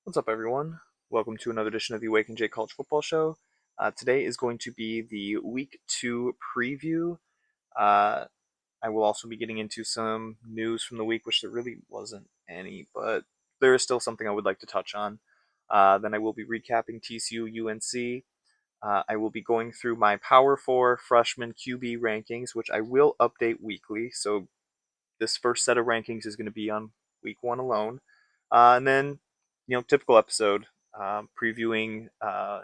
What's up, everyone? Welcome to another edition of the Wake and Jake College Football Show. Today is going to be the Week 2 preview. Uh, I will also be getting into some news from the week, which there really wasn't any, but there is still something I would like to touch on. Then I will be recapping TCU UNC. I will be going through my Power 4 freshman QB rankings, which I will update weekly. So this first set of rankings is going to be on week 1 alone. And then, typical episode, previewing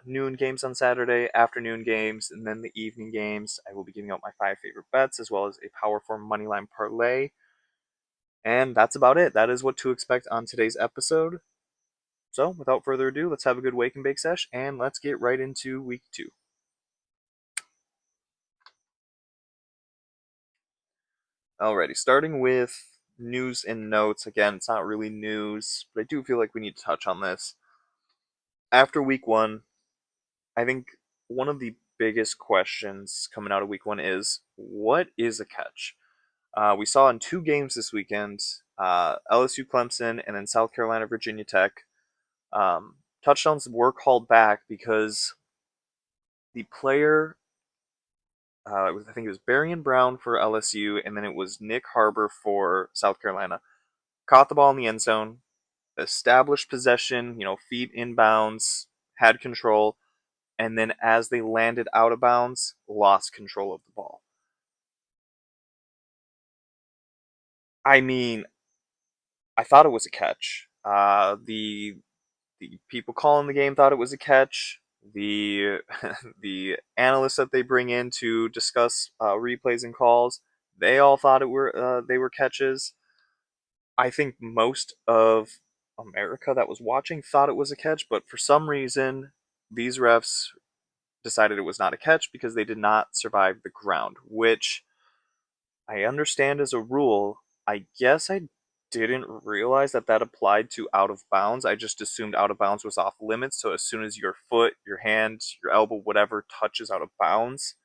noon games on Saturday, afternoon games, and then the evening games. I will be giving out my 5 favorite bets as well as a Power 4 Moneyline Parlay. And that's about it. That is what to expect on today's episode. So, without further ado, let's have a good wake and bake sesh, and let's get right into week 2. Alrighty, starting with news and notes. Again, it's not really news, but I do feel like we need to touch on this. After week 1, I think one of the biggest questions coming out of week 1 is what is a catch? We saw in 2 games this weekend, LSU Clemson and then South Carolina Virginia Tech. Touchdowns were called back because the player, I think it was Berrien Brown for LSU, and then it was Nick Harbor for South Carolina, caught the ball in the end zone, established possession, feet inbounds, had control, and then as they landed out of bounds, lost control of the ball. I mean, I thought it was a catch. The people calling the game thought it was a catch. The the analysts that they bring in to discuss replays and calls, they all thought they were catches. I think most of America that was watching thought it was a catch, but for some reason, these refs decided it was not a catch because they did not survive the ground, which I understand as a rule. I guess I didn't realize that that applied to out of bounds. I just assumed out of bounds was off limits. So as soon as your foot, your hand, your elbow, whatever touches out of bounds,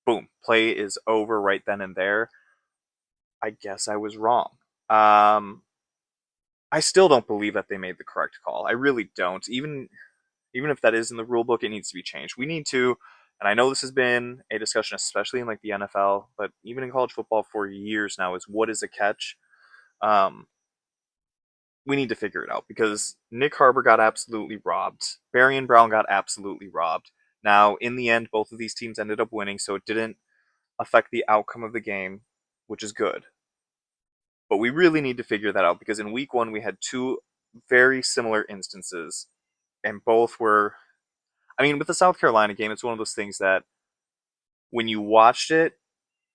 boom, play is over right then and there. I guess I was wrong. Um, I still don't believe that they made the correct call. I really don't. Even if that is in the rule book, it needs to be changed. We need to, and I know this has been a discussion, especially in like the NFL, but even in college football for years now, is what is a catch? Um, we need to figure it out because Nick Harbor got absolutely robbed. Barry and Brown got absolutely robbed. Now, in the end, both of these teams ended up winning, so it didn't affect the outcome of the game, which is good. But we really need to figure that out because in week 1, we had 2 very similar instances, and both were. I mean, with the South Carolina game, it's one of those things that when you watched it,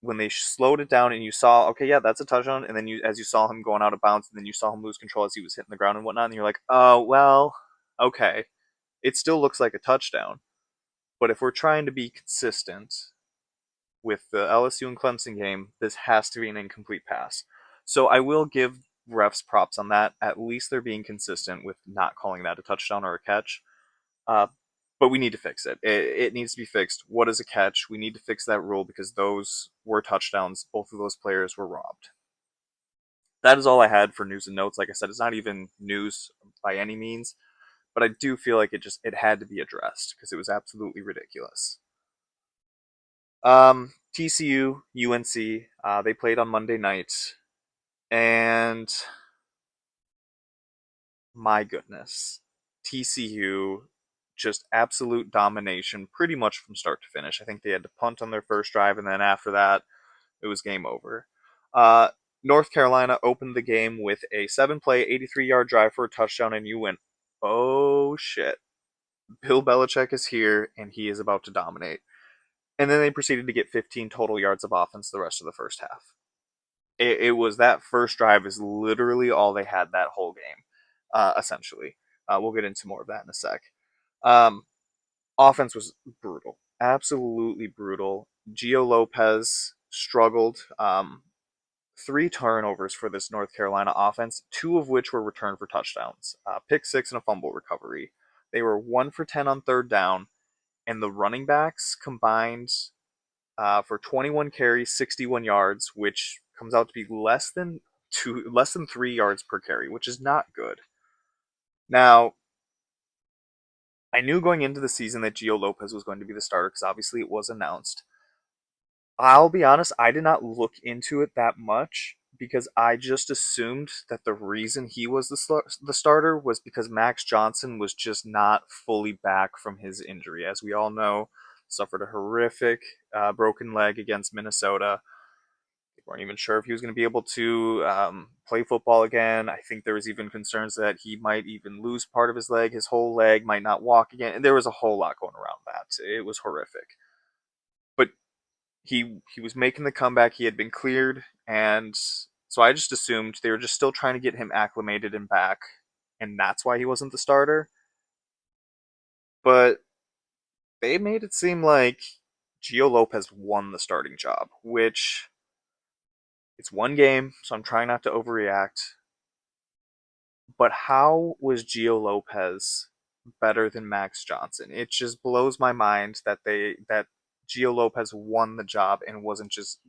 when they slowed it down and you saw, okay, yeah, that's a touchdown, and then as you saw him going out of bounds, and then you saw him lose control as he was hitting the ground and whatnot, and you're like, oh, well, okay, it still looks like a touchdown. But if we're trying to be consistent with the LSU and Clemson game, this has to be an incomplete pass. So I will give refs props on that. At least they're being consistent with not calling that a touchdown or a catch. Uh, but we need to fix it. It needs to be fixed. What is a catch? We need to fix that rule because those were touchdowns. Both of those players were robbed. That is all I had for news and notes. Like I said, it's not even news by any means, but I do feel like it had to be addressed because it was absolutely ridiculous. TCU UNC they played on Monday night, and my goodness, TCU just absolute domination pretty much from start to finish. I think they had to punt on their first drive, and then after that, it was game over. Uh, North Carolina opened the game with a 7 play, 83-yard drive for a touchdown, and you went, oh shit. Bill Belichick is here, and he is about to dominate. And then they proceeded to get 15 total yards of offense the rest of the first half. It was that first drive is literally all they had that whole game, essentially. We'll get into more of that in a sec. Um, Offense was brutal, absolutely brutal. Gio Lopez struggled. 3 turnovers for this North Carolina offense, 2 of which were returned for touchdowns. Pick six and a fumble recovery. They were 1 for 10 on third down, and the running backs combined for 21 carries, 61 yards, which comes out to be less than 3 yards per carry, which is not good. Now, I knew going into the season that Gio Lopez was going to be the starter because obviously it was announced. I'll be honest, I did not look into it that much because I just assumed that the reason he was the starter was because Max Johnson was just not fully back from his injury. As we all know, suffered a horrific broken leg against Minnesota. They weren't even sure if he was going to be able to play football again. I think there was even concerns that he might even lose part of his leg. His whole leg might not walk again. And there was a whole lot going around that. It was horrific. But he was making the comeback. He had been cleared, and so I just assumed they were just still trying to get him acclimated and back, and that's why he wasn't the starter. But they made it seem like Gio Lopez won the starting job, which it's one game, so I'm trying not to overreact. But how was Gio Lopez better than Max Johnson? It just blows my mind that Gio Lopez won the job and wasn't just,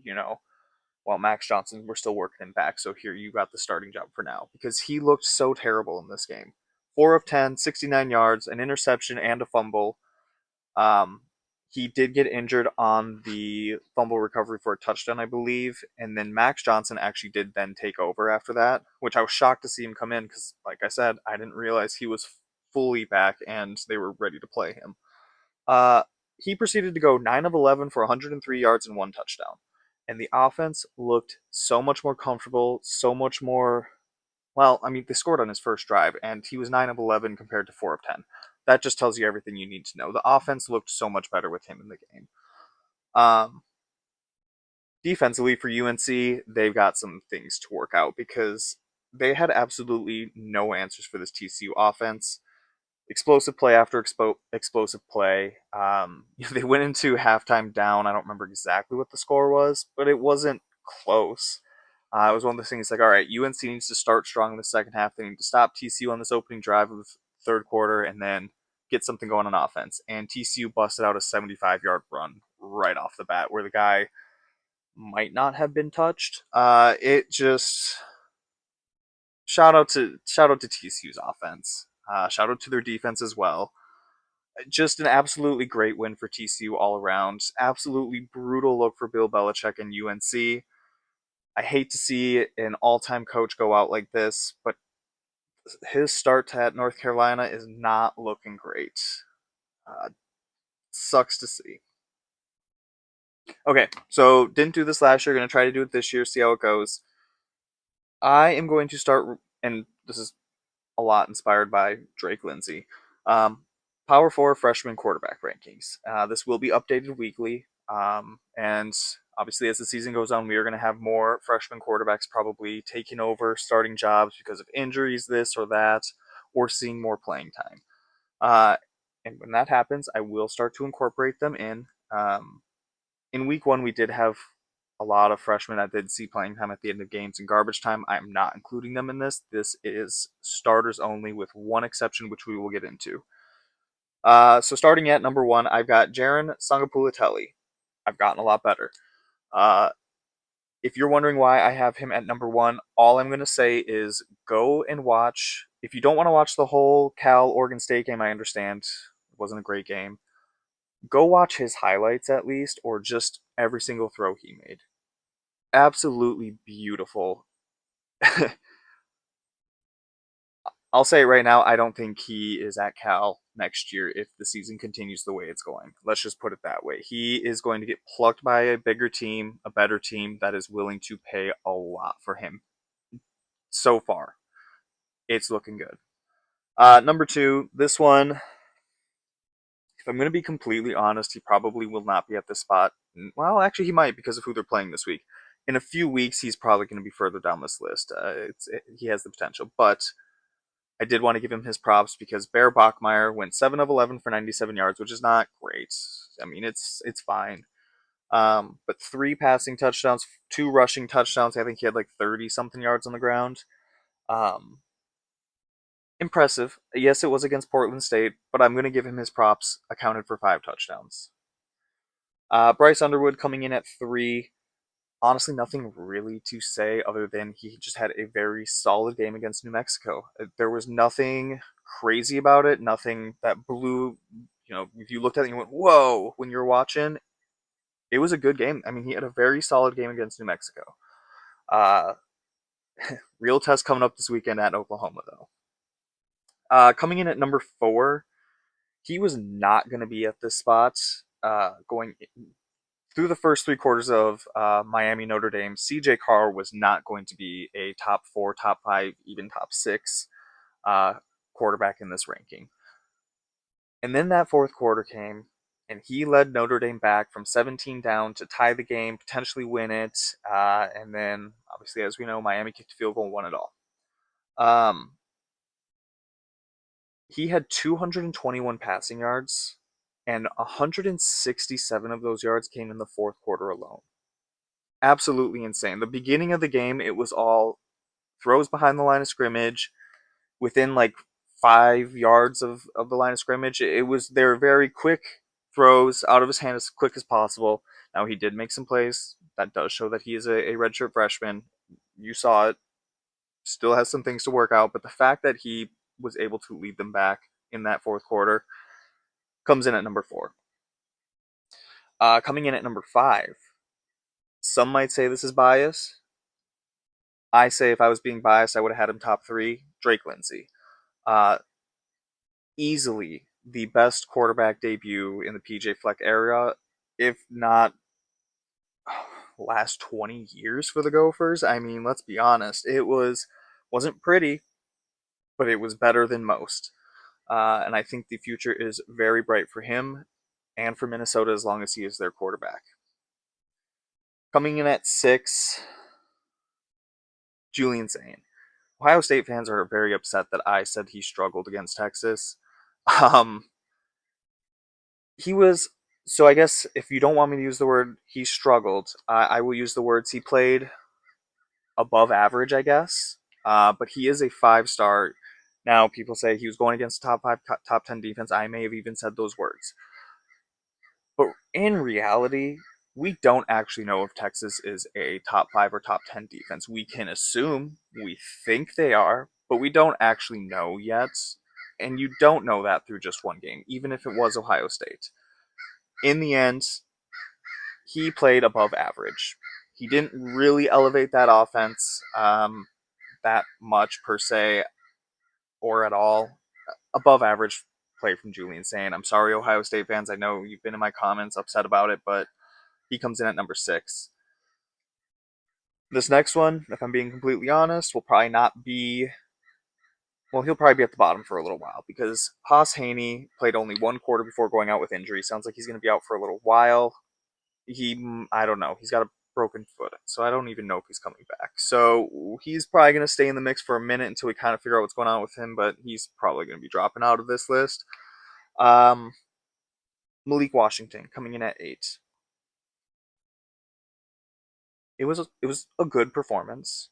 while Max Johnson, we're still working him back. So here, you got the starting job for now. Because he looked so terrible in this game. 4 of 10, 69 yards, an interception, and a fumble. Um, he did get injured on the fumble recovery for a touchdown, I believe. And then Max Johnson actually did then take over after that, which I was shocked to see him come in because, like I said, I didn't realize he was fully back and they were ready to play him. Uh, he proceeded to go 9 of 11 for 103 yards and one touchdown. And the offense looked so much more comfortable, so much more. Well, I mean, they scored on his first drive, and he was 9 of 11 compared to 4 of 10. That just tells you everything you need to know. The offense looked so much better with him in the game. Um, Defensively for UNC, they've got some things to work out because they had absolutely no answers for this TCU offense. Explosive play after explosive play. They went into halftime down. I don't remember exactly what the score was, but it wasn't close. It was one of those things like, all right, UNC needs to start strong in the second half. They need to stop TCU on this opening drive of the third quarter and then get something going on offense. And TCU busted out a 75-yard run right off the bat where the guy might not have been touched. It just shout out to TCU's offense. Shout out to their defense as well. Just an absolutely great win for TCU all around. Absolutely brutal look for Bill Belichick and UNC. I hate to see an all-time coach go out like this, but his start at North Carolina is not looking great. Uh, Sucks to see. Okay, so didn't do this last year. Going to try to do it this year. See how it goes. I am going to start, and this is a lot inspired by Drake Lindsay. Um, Power Four freshman quarterback rankings. This will be updated weekly, and obviously, as the season goes on, we are going to have more freshman quarterbacks probably taking over starting jobs because of injuries, this or that, or seeing more playing time. Uh, and when that happens, I will start to incorporate them in. In week one, we did have a lot of freshmen that did see playing time at the end of games in garbage time. I'm not including them in this. This is starters only, with one exception, which we will get into. So starting at number one, I've got Jaron Sangapulatelli. I've gotten a lot better. Uh, if you're wondering why I have him at number one, all I'm going to say is go and watch. If you don't want to watch the whole Cal Oregon State game, I understand. It wasn't a great game. Go watch his highlights at least, or just every single throw he made. Absolutely beautiful. I'll say it right now, I don't think he is at Cal next year if the season continues the way it's going. Let's just put it that way. He is going to get plucked by a bigger team, a better team that is willing to pay a lot for him. So far, it's looking good. Number two, this one, if I'm going to be completely honest, he probably will not be at this spot. Well, actually, he might because of who they're playing this week. In a few weeks, he's probably going to be further down this list. He has the potential, but I did want to give him his props because Bear Bachmeyer went 7 of 11 for 97 yards, which is not great. I mean, it's fine. But 3 passing touchdowns, 2 rushing touchdowns. I think he had like 30 something yards on the ground. Um, Impressive. Yes, it was against Portland State, but I'm going to give him his props. Accounted for 5 touchdowns. Bryce Underwood coming in at 3. Honestly, nothing really to say other than he just had a very solid game against New Mexico. There was nothing crazy about it, nothing that blew, if you looked at it and you went, whoa, when you're watching, it was a good game. I mean, he had a very solid game against New Mexico. Uh, Real test coming up this weekend at Oklahoma, though. Coming in at number 4, he was not going to be at this spot going through the first 3 quarters of Miami Notre Dame. CJ Carr was not going to be a top 4, top 5, even top 6 uh, quarterback in this ranking. And then that fourth quarter came, and he led Notre Dame back from 17 down to tie the game, potentially win it. And then, obviously, as we know, Miami kicked a field goal and won it all. Um, he had 221 passing yards, and 167 of those yards came in the fourth quarter alone. Absolutely insane. The beginning of the game, it was all throws behind the line of scrimmage, within like 5 yards of the line of scrimmage. It was They're very quick throws out of his hand as quick as possible. Now he did make some plays. That does show that he is a redshirt freshman. You saw it. Still has some things to work out, but the fact that he was able to lead them back in that fourth quarter comes in at number 4. Coming in at number 5, some might say this is bias. I say if I was being biased, I would have had him top 3. Drake Lindsay. Uh, Easily the best quarterback debut in the PJ Fleck era, if not last 20 years for the Gophers. I mean, let's be honest, wasn't pretty, but it was better than most. And I think the future is very bright for him and for Minnesota as long as he is their quarterback. Coming in at 6, Julian Sain. Ohio State fans are very upset that I said he struggled against Texas. Um, he was so I guess if you don't want me to use the word he struggled, I will use the words he played above average, I guess. But he is a 5-star. Now people say he was going against top 5, top 10 defense. I may have even said those words, but in reality, we don't actually know if Texas is a top 5 or top 10 defense. We can assume, we think they are, but we don't actually know yet. And you don't know that through just one game, even if it was Ohio State. In the end, he played above average. He didn't really elevate that offense that much per se or at all. Above average play from Julian Sain. I'm sorry, Ohio State fans. I know you've been in my comments upset about it, but he comes in at number 6. This next one, if I'm being completely honest, will probably not be. Well, he'll probably be at the bottom for a little while because Haas Haney played only 1 quarter before going out with injury. Sounds like he's going to be out for a little while. I don't know. He's got a broken foot, so I don't even know if he's coming back. So he's probably going to stay in the mix for a minute until we kind of figure out what's going on with him, but he's probably going to be dropping out of this list. Um, Malik Washington coming in at 8. It was a good performance.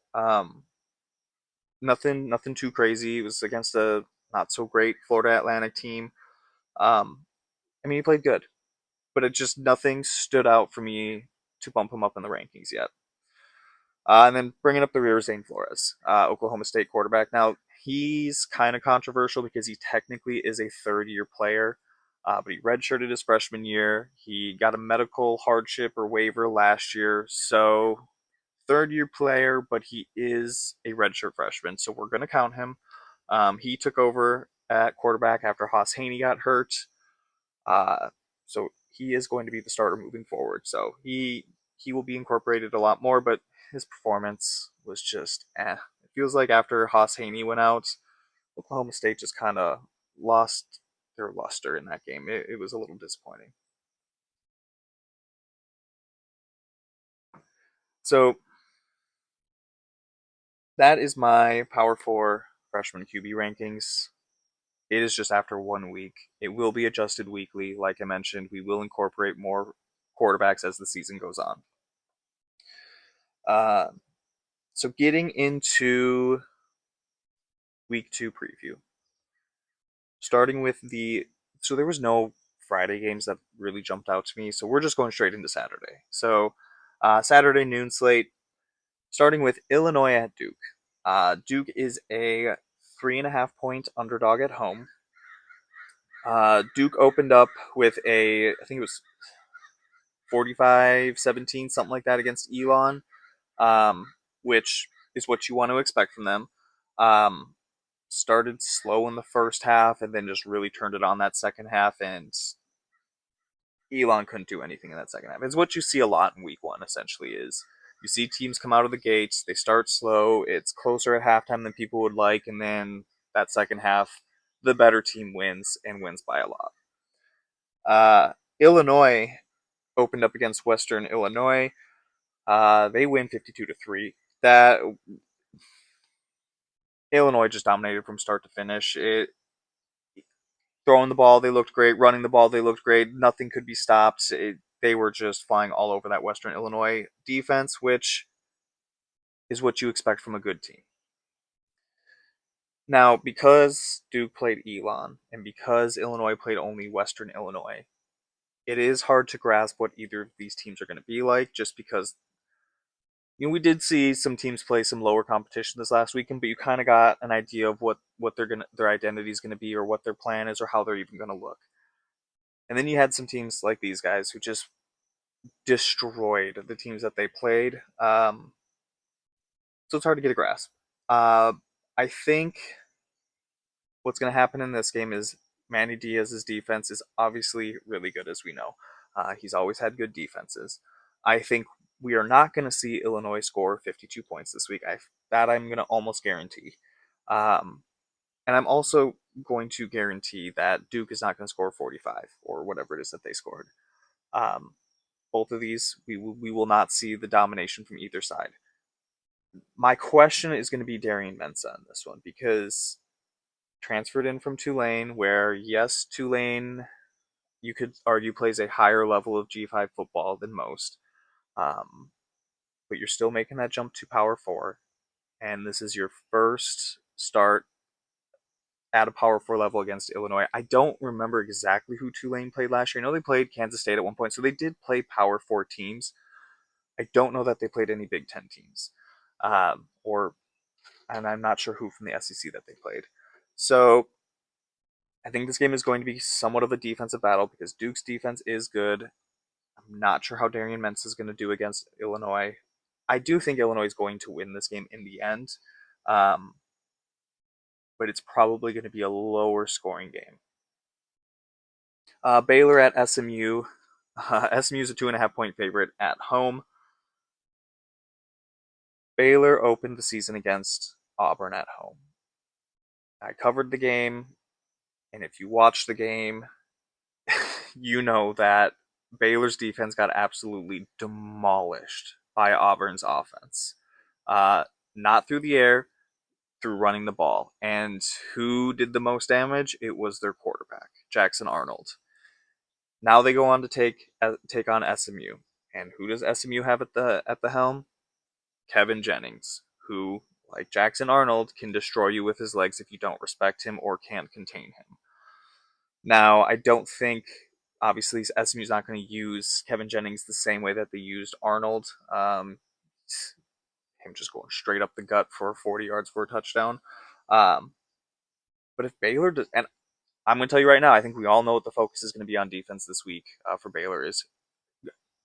Nothing too crazy. It was against a not so great Florida Atlantic team. Um, I mean, he played good, but it just nothing stood out for me to bump him up in the rankings yet. And then bringing up the rear, Zane Flores, Oklahoma State quarterback. Now, he's kind of controversial because he technically is a third-year player, but he redshirted his freshman year. He got a medical hardship or waiver last year, so third-year player, but he is a redshirt freshman, so we're going to count him. He took over at quarterback after Haas Haney got hurt. Uh, so he is going to be the starter moving forward. So he will be incorporated a lot more, but his performance was just eh. It feels like after Haas Haney went out, Oklahoma State just kind of lost their luster in that game. It was a little disappointing. So that is my Power 4 freshman QB rankings. It is just after 1 week. It will be adjusted weekly. Like I mentioned, we will incorporate more quarterbacks as the season goes on. Uh, so getting into week 2 preview. Starting with so there was no Friday games that really jumped out to me, so we're just going straight into Saturday. So Saturday noon slate, starting with Illinois at Duke. Duke is a 3.5 point underdog at home. Duke opened up with I think it was 45-17, something like that against Elon, which is what you want to expect from them. Um, Started slow in the first half and then just really turned it on that second half, and Elon couldn't do anything in that second half. It's what you see a lot in week one, essentially, is you see teams come out of the gates, they start slow, it's closer at halftime than people would like, and then that second half, the better team wins and wins by a lot. Illinois opened up against Western Illinois. They win 52-3. That Illinois just dominated from start to finish. Throwing the ball, they looked great. Running the ball, they looked great. Nothing could be stopped. They were just flying all over that Western Illinois defense, which is what you expect from a good team. Now, because Duke played Elon and because Illinois played only Western Illinois, it is hard to grasp what either of these teams are going to be like, just because we did see some teams play some lower competition this last weekend, but you kind of got an idea of what their identity is gonna be, or what their plan is, or how they're even gonna look. And then you had some teams like these guys who just destroyed the teams that they played. So it's hard to get a grasp. Uh, I think what's going to happen in this game is Manny Diaz's defense is obviously really good, as we know. He's always had good defenses. I think we are not going to see Illinois score 52 points this week. That I'm going to almost guarantee. Um, and I'm also going to guarantee that Duke is not going to score 45 or whatever it is that they scored. Um, both of these, we will not see the domination from either side. My question is going to be Darian Mensah in this one, because transferred in from Tulane, where, yes, Tulane, you could argue, plays a higher level of G5 football than most, um, but you're still making that jump to Power 4, and this is your first start at a Power 4 level against Illinois. I don't remember exactly who Tulane played last year. I know they played Kansas State at one point, so they did play Power 4 teams. I don't know that they played any Big Ten teams, and I'm not sure who from the SEC that they played. So I think this game is going to be somewhat of a defensive battle because Duke's defense is good. I'm not sure how Darian Mensah is going to do against Illinois. I do think Illinois is going to win this game in the end, um, but it's probably going to be a lower scoring game. Baylor at SMU. SMU is a 2.5 point favorite at home. Baylor opened the season against Auburn at home. I covered the game, and if you watch the game, you know that Baylor's defense got absolutely demolished by Auburn's offense. Uh, Not through the air, through running the ball. And who did the most damage? It was their quarterback, Jackson Arnold. Now they go on to take on SMU. And who does SMU have at the helm? Kevin Jennings, who, like Jackson Arnold, can destroy you with his legs if you don't respect him or can't contain him. Now, I don't think, obviously, SMU's not going to use Kevin Jennings the same way that they used Arnold. Him just going straight up the gut for 40 yards for a touchdown. Um, but if Baylor does, and I'm going to tell you right now, I think we all know what the focus is going to be on defense this week for Baylor is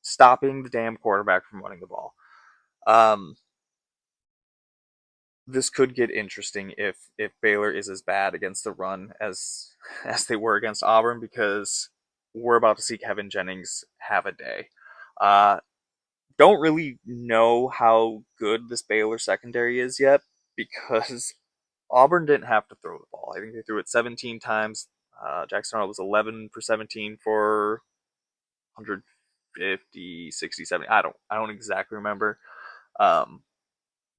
stopping the damn quarterback from running the ball. This could get interesting if Baylor is as bad against the run as they were against Auburn, because we're about to see Kevin Jennings have a day. Uh, don't really know how good this Baylor secondary is yet, because Auburn didn't have to throw the ball. I think they threw it 17 times. Jackson Arnold was 11 for 17 for 150, 60, 70. I don't exactly remember. Um,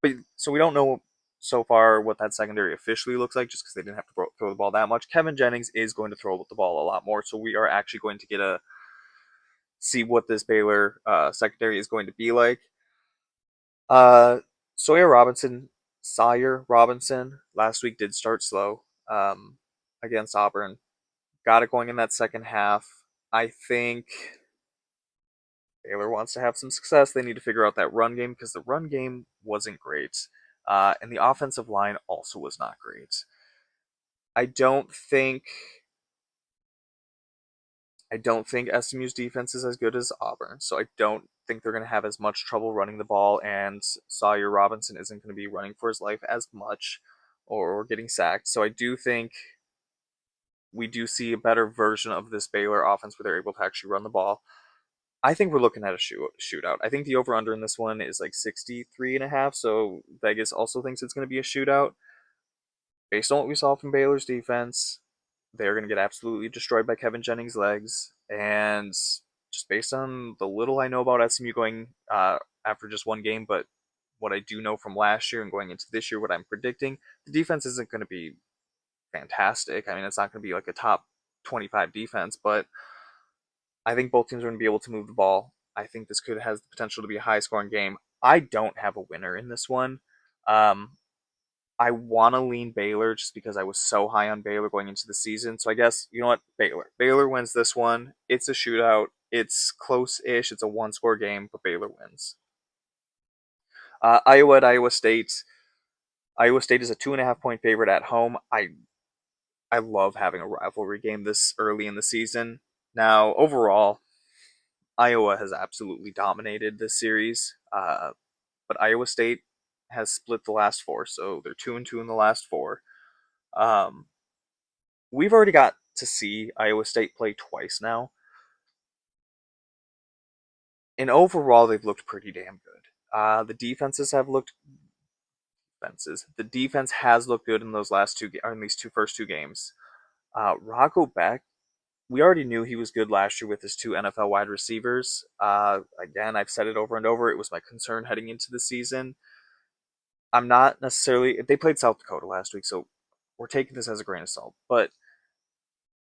but so we don't know so far what that secondary officially looks like, just because they didn't have to throw the ball that much. Kevin Jennings is going to throw the ball a lot more, so we are actually going to get a see what this Baylor secondary is going to be like. Uh, Sawyer Robinson last week did start slow against Auburn. Got it going in that second half. I think Baylor wants to have some success. They need to figure out that run game, because the run game wasn't great. And the offensive line also was not great. I don't think I don't think SMU's defense is as good as Auburn, so I don't think they're going to have as much trouble running the ball, and Sawyer Robinson isn't going to be running for his life as much or getting sacked. So I do think we do see a better version of this Baylor offense where they're able to actually run the ball. I think we're looking at a shootout. I think the over under in this one is like 63.5, so Vegas also thinks it's going to be a shootout. Based on what we saw from Baylor's defense, they're going to get absolutely destroyed by Kevin Jennings' legs. And just based on the little I know about SMU going after just one game, but what I do know from last year and going into this year, what I'm predicting, the defense isn't going to be fantastic. I mean, it's not going to be like a top 25 defense, but I think both teams are going to be able to move the ball. I think this could has the potential to be a high scoring game. I don't have a winner in this one. Um, I want to lean Baylor just because I was so high on Baylor going into the season. So I guess, you know what? Baylor. Baylor wins this one. It's a shootout. It's close ish. It's a one score game, but Baylor wins. Iowa at Iowa State. Iowa State is a 2.5 point favorite at home. I love having a rivalry game this early in the season. Now, overall, Iowa has absolutely dominated this series, but Iowa State has split the last four, so they're 2-2 in the last four. Um, we've already got to see Iowa State play twice now, and overall they've looked pretty damn good. The defenses have looked defenses. The defense has looked good in those last two, or in these first two games. Rocco Beck, we already knew he was good last year with his two NFL wide receivers. Again, I've said it over and over. It was my concern heading into the season. I'm not necessarily. They played South Dakota last week, so we're taking this as a grain of salt. But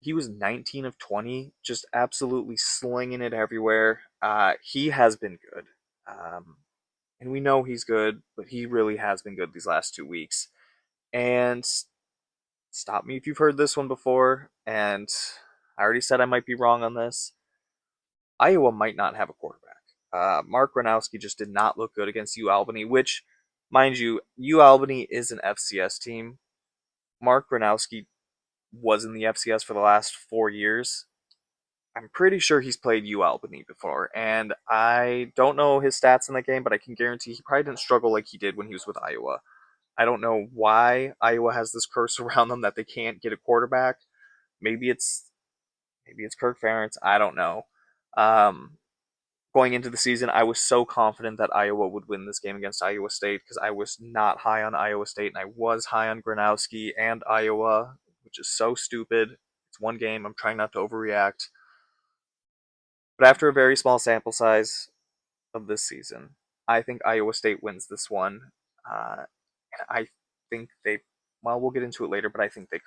he was 19 of 20, just absolutely slinging it everywhere. He has been good. Um, and we know he's good, but he really has been good these last 2 weeks. And stop me if you've heard this one before, and I already said I might be wrong on this. Iowa might not have a quarterback. Mark Gronowski just did not look good against U Albany, which, mind you, U Albany is an FCS team. Mark Gronowski was in the FCS for the last 4 years. I'm pretty sure he's played U Albany before, and I don't know his stats in that game, but I can guarantee he probably didn't struggle like he did when he was with Iowa. I don't know why Iowa has this curse around them that they can't get a quarterback. Maybe it's maybe it's Kirk Ferentz. I don't know. Um, Going into the season, I was so confident that Iowa would win this game against Iowa State because I was not high on Iowa State and I was high on Gronowski and Iowa, which is so stupid. It's one game. I'm trying not to overreact. But after a very small sample size of this season, I think Iowa State wins this one. And I think well, we'll get into it later, but I think they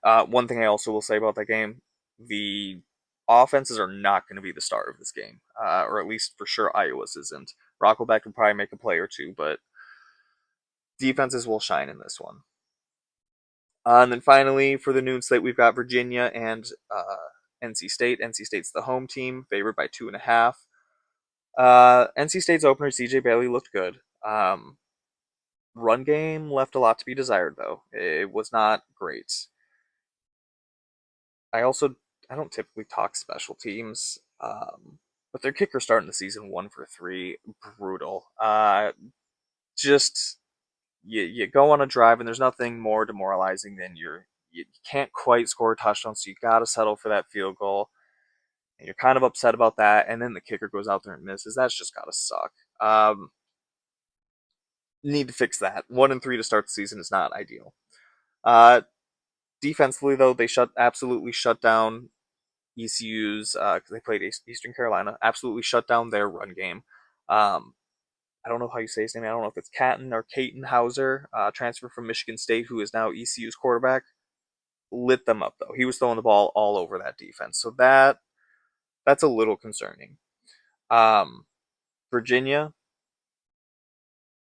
cover. One thing I also will say about that game, the offenses are not going to be the star of this game, or at least for sure Iowa's isn't. Rockleback can probably make a play or two, but defenses will shine in this one. And then finally, for the noon slate, we've got Virginia and NC State. NC State's the home team, favored by 2.5. NC State's opener, CJ Bailey, looked good. Run game left a lot to be desired, though. It was not great. I don't typically talk special teams, but their kicker starting the season 1 for 3, brutal. Just you go on a drive and there's nothing more demoralizing than you can't quite score a touchdown, so you got to settle for that field goal, and you're kind of upset about that. And then the kicker goes out there and misses. That's just gotta suck. Need to fix that. 1 and 3 to start the season is not ideal. Uh, Defensively though, they absolutely shut down ECU's because they played Eastern Carolina. Absolutely shut down their run game. Um, I don't know how you say his name. I don't know if it's Catton or Caton Hauser, transfer from Michigan State, who is now ECU's quarterback. Lit them up though. He was throwing the ball all over that defense, so that's a little concerning. Um, Virginia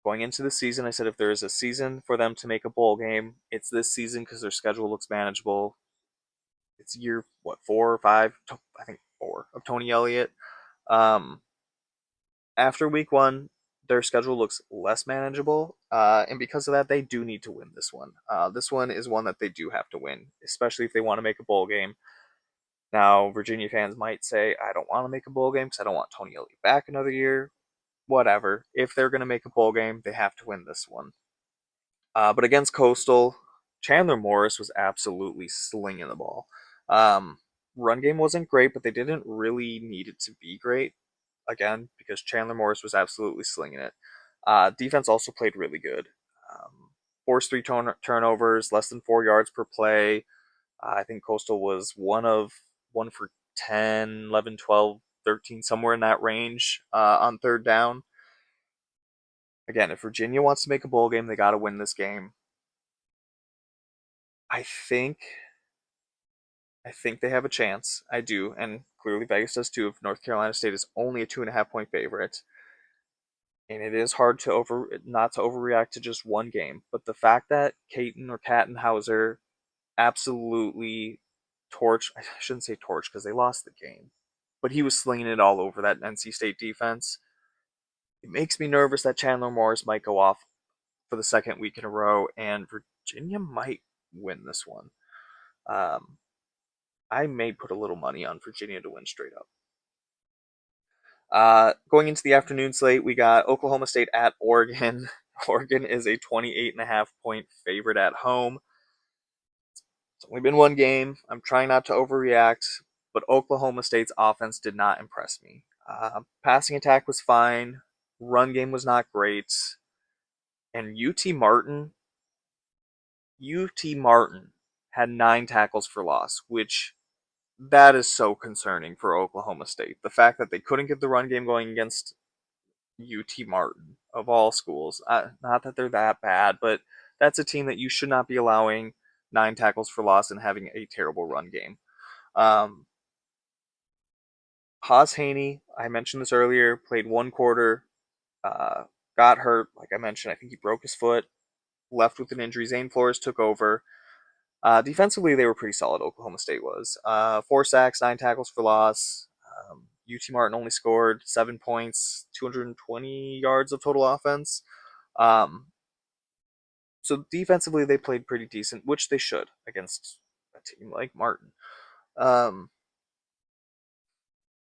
going into the season, I said if there is a season for them to make a bowl game, it's this season because their schedule looks manageable. It's year what 4 or 5, I think 4 of Tony Elliott. Um, After week 1, their schedule looks less manageable, and because of that, they do need to win this one. This one is one that they do have to win, especially if they want to make a bowl game. Now, Virginia fans might say, I don't want to make a bowl game because I don't want Tony Elliott back another year. Whatever. If they're going to make a bowl game, they have to win this one. But against Coastal, Chandler Morris was absolutely slinging the ball. Um, Run game wasn't great, but they didn't really need it to be great. Again, because Chandler Morris was absolutely slinging it. Defense also played really good. Forced three turnovers, less than 4 yards per play. I think Coastal was one for 10, 11, 12, 13, somewhere in that range on third down. Again, if Virginia wants to make a bowl game, they got to win this game. I think I think they have a chance. I do, and clearly Vegas does too. If North Carolina State is only a 2.5 point favorite, and it is hard to not to overreact to just one game. But the fact that Caton or Kattenhauser absolutely I shouldn't say torch because they lost the game, but he was slinging it all over that NC State defense. It makes me nervous that Chandler Morris might go off for the second week in a row, and Virginia might win this one. Um, I may put a little money on Virginia to win straight up. Going into the afternoon slate, we got Oklahoma State at Oregon. Oregon is a 28.5 point favorite at home. It's only been one game. I'm trying not to overreact, but Oklahoma State's offense did not impress me. Passing attack was fine. Run game was not great. And UT Martin had 9 tackles for loss, which that is so concerning for Oklahoma State. The fact that they couldn't get the run game going against UT Martin of all schools. Not that they're that bad, but that's a team that you should not be allowing 9 tackles for loss and having a terrible run game. Um, Haas Haney, I mentioned this earlier, played 1 quarter, uh, got hurt. Like I mentioned, I think he broke his foot, left with an injury. Zane Flores took over. Defensively, they were pretty solid. Oklahoma State was 4 sacks, 9 tackles for loss. UT Martin only scored 7 points, 220 yards of total offense. Um, so defensively, they played pretty decent, which they should against a team like Martin. Um,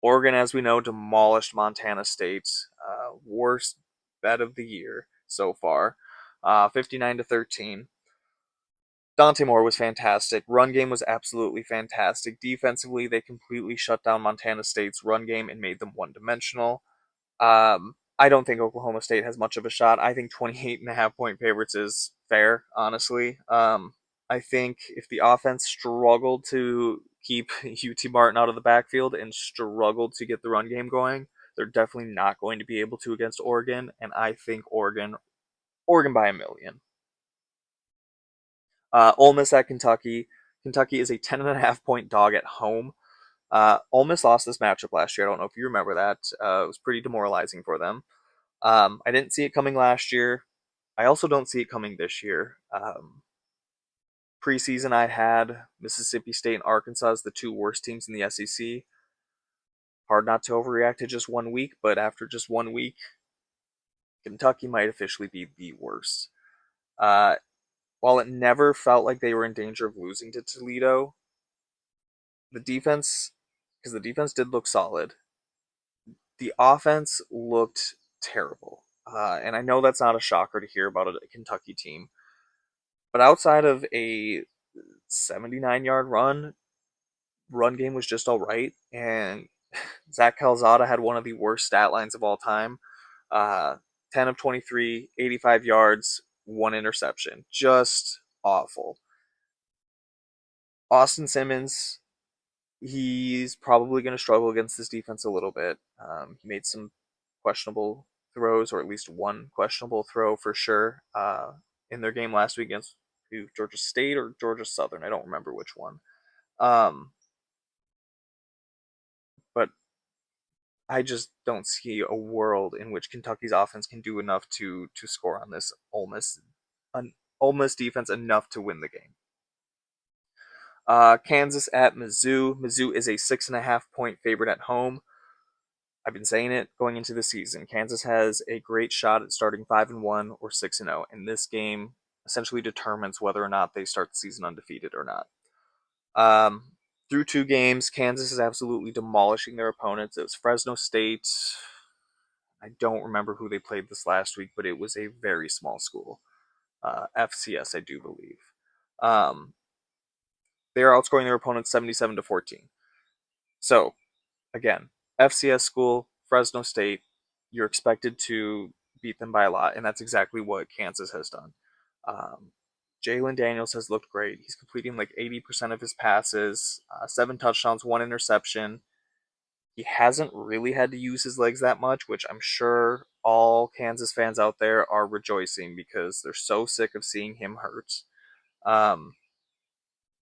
Oregon, as we know, demolished Montana State. Worst bet of the year so far, 59-13. Dante Moore was fantastic. Run game was absolutely fantastic. Defensively, they completely shut down Montana State's run game and made them one-dimensional. I don't think Oklahoma State has much of a shot. I think 28.5 point favorites is fair, honestly. I think if the offense struggled to keep UT Martin out of the backfield and struggled to get the run game going, they're definitely not going to be able to against Oregon. And I think Oregon by a million. Ole Miss at Kentucky. Kentucky is a 10.5 point dog at home. Ole Miss lost this matchup last year. I don't know if you remember that. It was pretty demoralizing for them. I didn't see it coming last year. I also don't see it coming this year. Preseason, I had Mississippi State and Arkansas as the 2 worst teams in the SEC. Hard not to overreact to just 1 week, but after just 1 week, Kentucky might officially be the worst. Uh, while it never felt like they were in danger of losing to Toledo, the defense, because the defense did look solid, the offense looked terrible. And I know that's not a shocker to hear about a Kentucky team, but outside of a 79-yard run game was just all right. And Zach Calzada had one of the worst stat lines of all time. Uh, 10 of 23, 85 yards, 1 interception. Just awful. Austin Simmons, he's probably going to struggle against this defense a little bit. He made some questionable throws, or at least one questionable throw for sure, in their game last week against Georgia State or Georgia Southern. I don't remember which one. Um, but I just don't see a world in which Kentucky's offense can do enough to score on this Ole Miss defense enough to win the game. Kansas at Mizzou. Mizzou is a 6.5 point favorite at home. I've been saying it going into the season. Kansas has a great shot at starting 5-1 or 6-0, and this game essentially determines whether or not they start the season undefeated or not. Um, through two games, Kansas is absolutely demolishing their opponents. It was Fresno State. I don't remember who they played this last week, but it was a very small school. FCS, I do believe. Um, they are outscoring their opponents 77-14. So, again, FCS school, Fresno State, you're expected to beat them by a lot, and that's exactly what Kansas has done. Um, Jalen Daniels has looked great. He's completing like 80% of his passes, 7 touchdowns, 1 interception. He hasn't really had to use his legs that much, which I'm sure all Kansas fans out there are rejoicing because they're so sick of seeing him hurt. Um,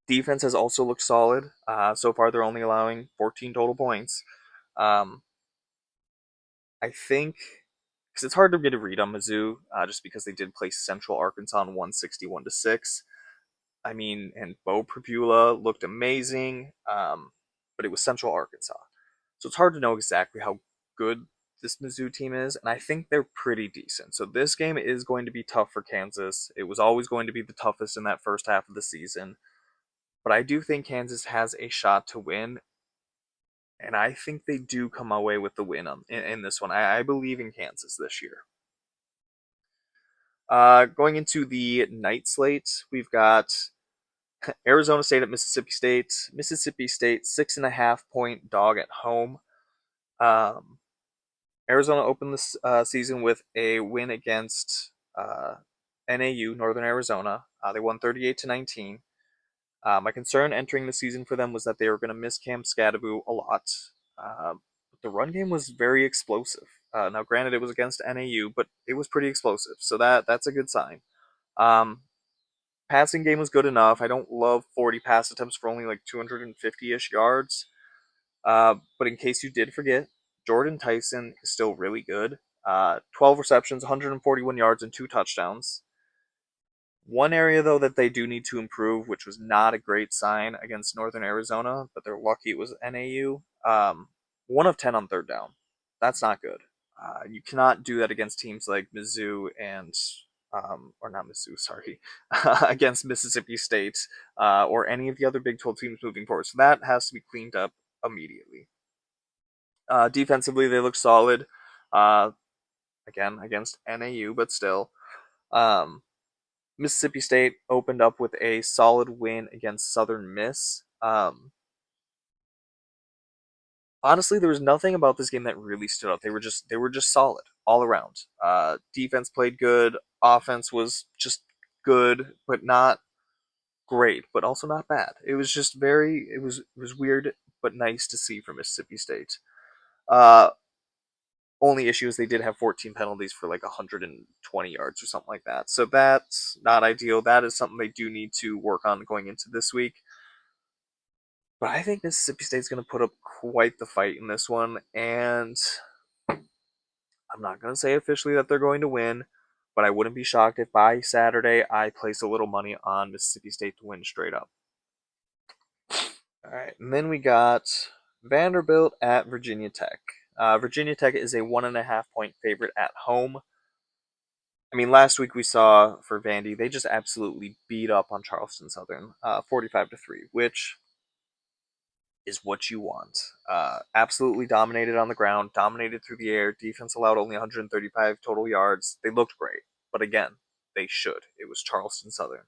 Defense has also looked solid. So far, they're only allowing 14 total points. Um, I think because it's hard to get a read on Mizzou, just because they did play Central Arkansas on 161-6. I mean, and Bo Prabula looked amazing, but it was Central Arkansas, so it's hard to know exactly how good this Mizzou team is, and I think they're pretty decent. So this game is going to be tough for Kansas. It was always going to be the toughest in that first half of the season, but I do think Kansas has a shot to win, and I think they do come away with the win in this one. I believe in Kansas this year. Going into the night slate, we've got Arizona State at Mississippi State. Mississippi State 6.5 point dog at home. Um, Arizona opened this season with a win against NAU, Northern Arizona. They won 38-19. My concern entering the season for them was that they were going to miss Cam Scadaboo a lot. The run game was very explosive. Now, granted, it was against NAU, but it was pretty explosive, so that's a good sign. Um, Passing game was good enough. I don't love 40 pass attempts for only like 250-ish yards. But in case you did forget, Jordan Tyson is still really good. 12 receptions, 141 yards, and 2 touchdowns. One area, though, that they do need to improve, which was not a great sign against Northern Arizona, but they're lucky it was NAU. 1 of 10 on third down. That's not good. You cannot do that against teams like Mizzou and, or not Mizzou, sorry, against Mississippi State or any of the other Big 12 teams moving forward. So that has to be cleaned up immediately. Defensively, they look solid. Uh, again, against NAU, but still. Um, Mississippi State opened up with a solid win against Southern Miss. Honestly, there was nothing about this game that really stood out. They were just solid all around. Defense played good. Offense was just good, but not great, but also not bad. It was just it was weird but nice to see from Mississippi State. Uh, Only issue is they did have 14 penalties for like 120 yards or something like that. So that's not ideal. That is something they do need to work on going into this week. But I think Mississippi State's going to put up quite the fight in this one. And I'm not going to say officially that they're going to win, but I wouldn't be shocked if by Saturday I place a little money on Mississippi State to win straight up. All right. And then we got Vanderbilt at Virginia Tech. Virginia Tech is a 1.5 point favorite at home. I mean, last week we saw for Vandy, they just absolutely beat up on Charleston Southern, 45-3, which is what you want. Absolutely dominated on the ground, dominated through the air. Defense allowed only 135 total yards. They looked great, but again, they should. It was Charleston Southern.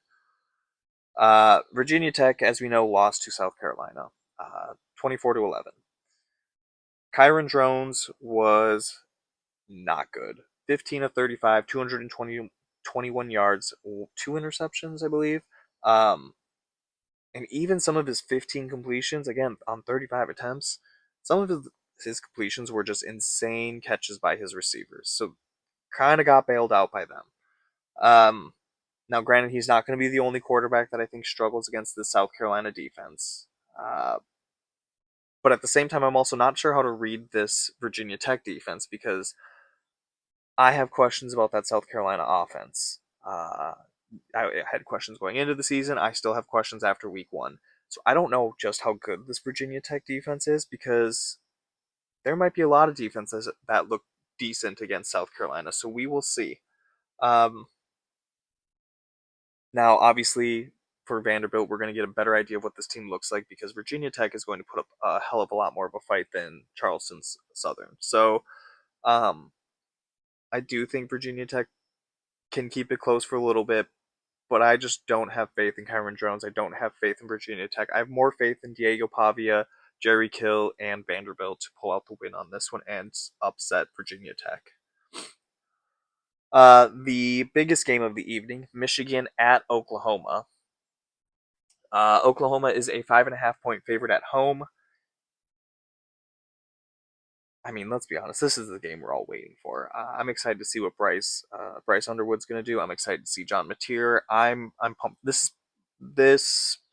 Virginia Tech, as we know, lost to South Carolina, 24-11. Kyron Drones was not good. 15 of 35, 221 yards, 2 interceptions, I believe. Um, and even some of his 15 completions, again, on 35 attempts, some of his completions were just insane catches by his receivers. So kind of got bailed out by them. Now, granted, he's not going to be the only quarterback that I think struggles against the South Carolina defense. But at the same time, I'm also not sure how to read this Virginia Tech defense because I have questions about that South Carolina offense. I had questions going into the season. I still have questions after week one. So I don't know just how good this Virginia Tech defense is because there might be a lot of defenses that look decent against South Carolina, so we will see. Um, Now, obviously, for Vanderbilt, we're going to get a better idea of what this team looks like because Virginia Tech is going to put up a hell of a lot more of a fight than Charleston's Southern. So, um, I do think Virginia Tech can keep it close for a little bit, but I just don't have faith in Kyron Jones. I don't have faith in Virginia Tech. I have more faith in Diego Pavia, Jerry Kill, and Vanderbilt to pull out the win on this one and upset Virginia Tech. The biggest game of the evening, Michigan at Oklahoma. Oklahoma is a 5.5 point favorite at home. I mean, let's be honest. This is the game we're all waiting for. I'm excited to see what Bryce Underwood's going to do. I'm excited to see John Mateer. I'm pumped. This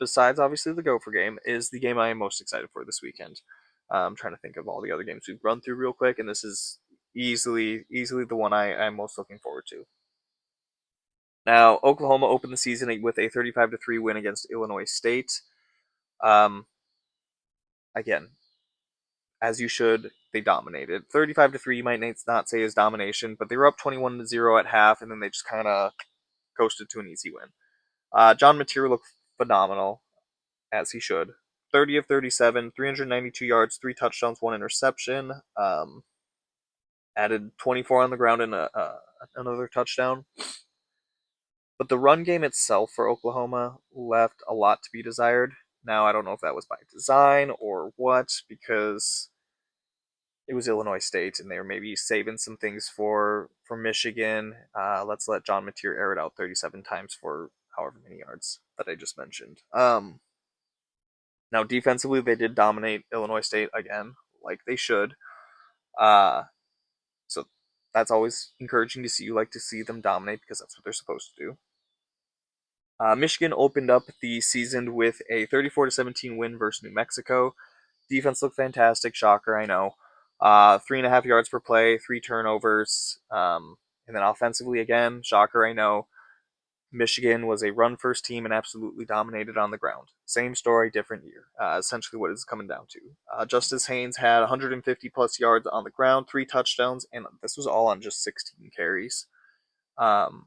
besides obviously the Gopher game is the game I am most excited for this weekend. I'm trying to think of all the other games we've run through real quick, and this is easily the one I'm most looking forward to. Now, Oklahoma opened the season with a 35-3 win against Illinois State. Um, Again, as you should, they dominated. 35-3, you might not say is domination, but they were up 21-0 at half, and then they just kind of coasted to an easy win. John Mateer looked phenomenal, as he should. 30 of 37, 392 yards, 3 touchdowns, 1 interception. Added 24 on the ground and another touchdown. But the run game itself for Oklahoma left a lot to be desired. Now, I don't know if that was by design or what, because it was Illinois State, and they were maybe saving some things for Michigan. Let's let John Mateer air it out 37 times for however many yards that I just mentioned. Now, defensively, they did dominate Illinois State again, like they should. Uh, so that's always encouraging to see. You like to see them dominate because that's what they're supposed to do. Michigan opened up the season with a 34-17 win versus New Mexico. Defense looked fantastic. Shocker, I know. 3.5 yards per play, 3 turnovers. And then offensively, again, shocker, I know. Michigan was a run first team and absolutely dominated on the ground. Same story, different year. Essentially, what it's coming down to. Justice Haynes had 150 plus yards on the ground, 3 touchdowns, and this was all on just 16 carries. Um,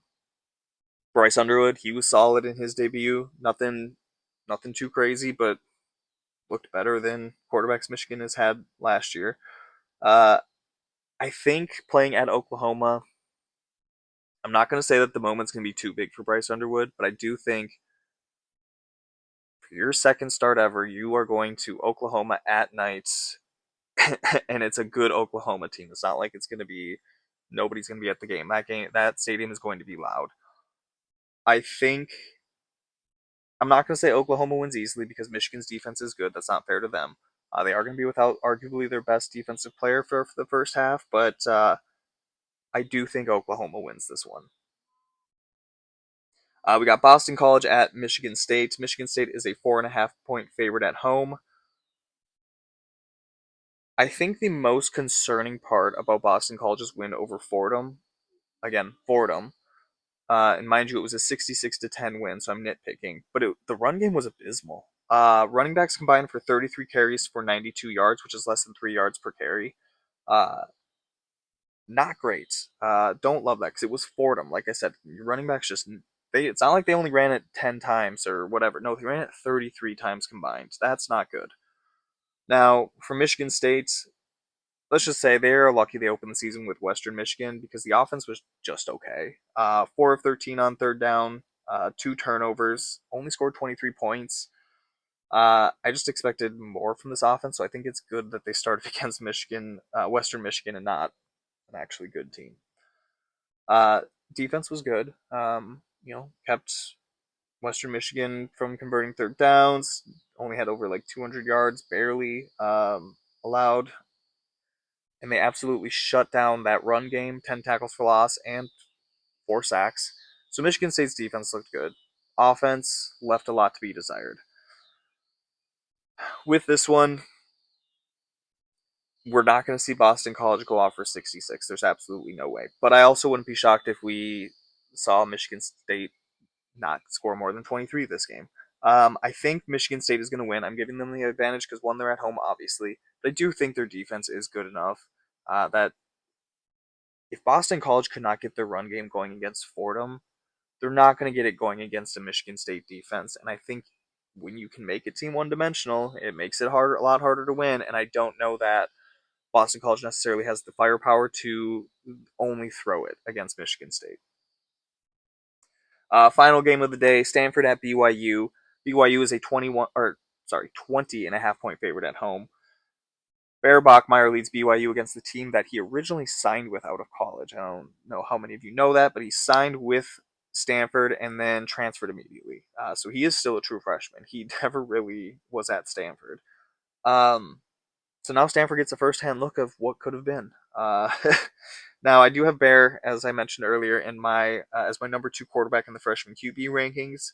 Bryce Underwood, he was solid in his debut. Nothing too crazy, but looked better than quarterbacks Michigan has had last year. Uh, I think playing at Oklahoma, I'm not going to say that the moment's going to be too big for Bryce Underwood, but I do think for your second start ever, you are going to Oklahoma at night, and it's a good Oklahoma team. It's not like it's going to be nobody's going to be at the game. That stadium is going to be loud. I think I'm not going to say Oklahoma wins easily because Michigan's defense is good. That's not fair to them. They are going to be without arguably their best defensive player for the first half, but I do think Oklahoma wins this one. We got Boston College at Michigan State. Michigan State is a 4.5 point favorite at home. I think the most concerning part about Boston College's win over Fordham, again, Fordham, and mind you, it was a 66-10 win, so I'm nitpicking, but the run game was abysmal. Running backs combined for 33 carries for 92 yards, which is less than 3 yards per carry. Uh, Not great. Don't love that because it was Fordham. Like I said, your running backs just it's not like they only ran it 10 times or whatever. No, they ran it 33 times combined. That's not good. Now, for Michigan State, let's just say they're lucky they opened the season with Western Michigan because the offense was just okay. 4 of 13 on third down, 2 turnovers, only scored 23 points. I just expected more from this offense, so I think it's good that they started against Michigan, Western Michigan, and not an actually good team. Uh, Defense was good. Kept Western Michigan from converting third downs. Only had over like 200 yards, barely allowed, and they absolutely shut down that run game. 10 tackles for loss and 4 sacks. So Michigan State's defense looked good. Offense left a lot to be desired. With this one, we're not going to see Boston College go off for 66. There's absolutely no way. But I also wouldn't be shocked if we saw Michigan State not score more than 23 this game. I think Michigan State is going to win. I'm giving them the advantage because one, they're at home, obviously, but I do think their defense is good enough that if Boston College could not get their run game going against Fordham, they're not going to get it going against a Michigan State defense. And I think when you can make a team one dimensional, it makes it a lot harder to win. And I don't know that Boston College necessarily has the firepower to only throw it against Michigan State. Final game of the day: Stanford at BYU. BYU is a 20 and a half point favorite at home. Bear Bachmeyer leads BYU against the team that he originally signed with out of college. I don't know how many of you know that, but he signed with Stanford and then transferred immediately. So he is still a true freshman. He never really was at Stanford. Um, so now Stanford gets a first-hand look of what could have been. Now I do have Bear, as I mentioned earlier, in my as my number 2 quarterback in the freshman QB rankings.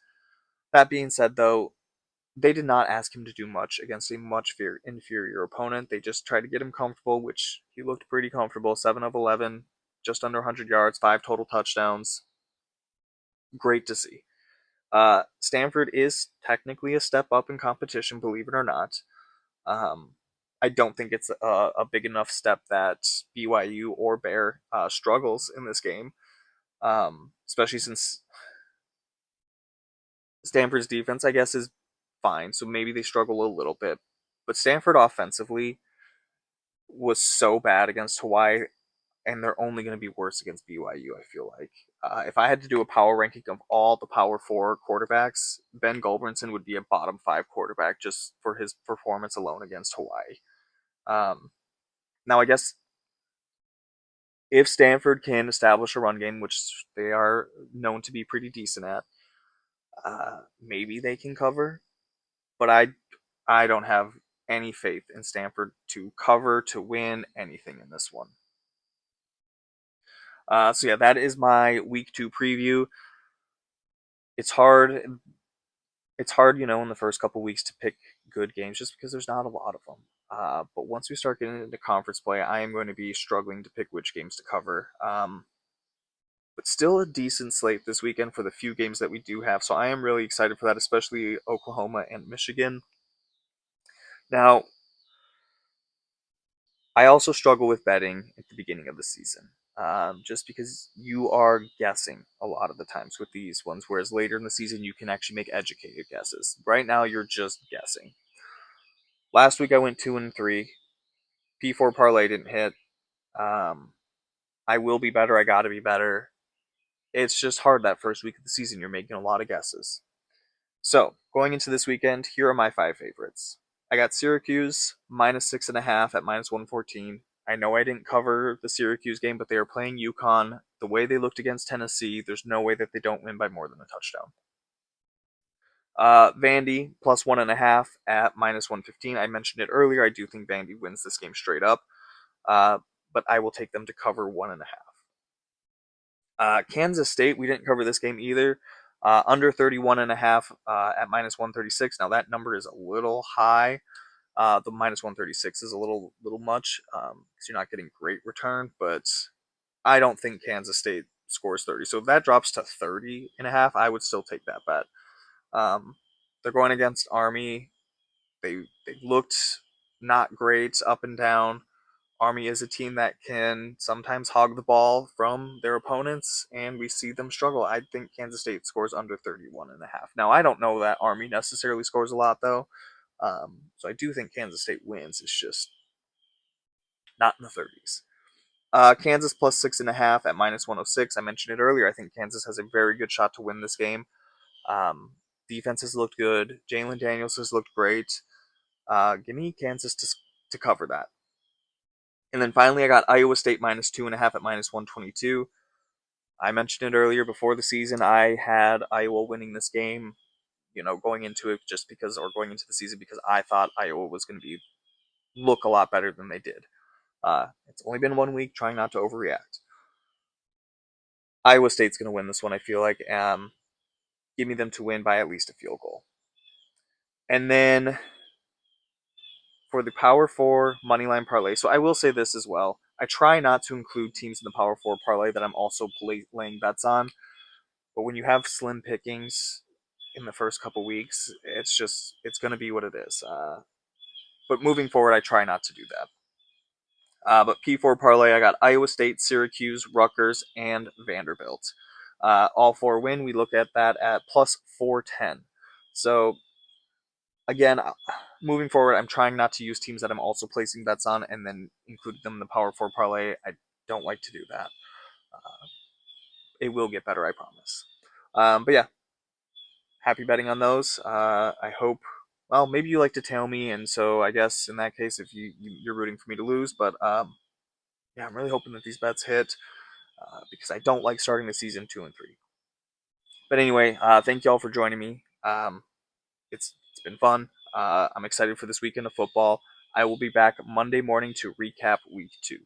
That being said, though, they did not ask him to do much against a much inferior opponent. They just tried to get him comfortable, which he looked pretty comfortable. 7 of 11, just under 100 yards, 5 total touchdowns. Great to see. Stanford is technically a step up in competition, believe it or not. Um, I don't think it's a big enough step that BYU or Bear struggles in this game, especially since Stanford's defense, I guess, is fine. So maybe they struggle a little bit. But Stanford offensively was so bad against Hawaii, and they're only going to be worse against BYU, I feel like. If I had to do a power ranking of all the Power 4 quarterbacks, Ben Gulbranson would be a bottom 5 quarterback just for his performance alone against Hawaii. Now, I guess if Stanford can establish a run game, which they are known to be pretty decent at, maybe they can cover. But I don't have any faith in Stanford to cover, to win anything in this one. So yeah, that is my week 2 preview. It's hard. It's hard, in the first couple weeks to pick good games just because there's not a lot of them. But once we start getting into conference play, I am going to be struggling to pick which games to cover. But still a decent slate this weekend for the few games that we do have. So I am really excited for that, especially Oklahoma and Michigan. Now, I also struggle with betting at the beginning of the season, just because you are guessing a lot of the times with these ones, whereas later in the season you can actually make educated guesses. Right now you're just guessing. Last week I went 2-3. P4 parlay didn't hit. Um, I will be better. I got to be better. It's just hard that first week of the season. You're making a lot of guesses. So going into this weekend, here are my 5 favorites. I got Syracuse minus 6.5 at minus 114. I know I didn't cover the Syracuse game, but they are playing UConn. The way they looked against Tennessee, there's no way that they don't win by more than a touchdown. Vandy plus 1.5 at minus 115. I mentioned it earlier. I do think Vandy wins this game straight up, but I will take them to cover 1.5. Kansas State, we didn't cover this game either. Under 31.5 at minus 136. Now that number is a little high. The minus 136 is a little much because you're not getting great return, but I don't think Kansas State scores 30. So if that drops to 30.5, I would still take that bet. They're going against Army. They looked not great up and down. Army is a team that can sometimes hog the ball from their opponents, and we see them struggle. I think Kansas State scores under 31.5. Now, I don't know that Army necessarily scores a lot, though. So I do think Kansas State wins. It's just not in the 30s. Kansas plus 6.5 at minus 106. I mentioned it earlier. I think Kansas has a very good shot to win this game. Defense has looked good. Jalen Daniels has looked great. Give me Kansas to cover that. And then finally, I got Iowa State minus 2.5 at minus 122. I mentioned it earlier before the season. I had Iowa winning this game, going into it going into the season because I thought Iowa was going to look a lot better than they did. It's only been 1 week, trying not to overreact. Iowa State's going to win this one, I feel like. Give me them to win by at least a field goal. And then for the Power 4 Moneyline Parlay, so I will say this as well. I try not to include teams in the Power 4 Parlay that I'm also laying bets on. But when you have slim pickings, in the first couple weeks. It's going to be what it is. But moving forward, I try not to do that. But P4 parlay, I got Iowa State, Syracuse, Rutgers, and Vanderbilt. All four win. We look at that at plus 410. So again, moving forward, I'm trying not to use teams that I'm also placing bets on and then include them in the Power Four parlay. I don't like to do that. Uh, it will get better, I promise. But yeah, happy betting on those. I hope. Well, maybe you like to tail me, and so I guess in that case, if you're rooting for me to lose, but yeah, I'm really hoping that these bets hit because I don't like starting the season 2-3. But anyway, thank y'all for joining me. It's been fun. I'm excited for this weekend of football. I will be back Monday morning to recap week 2.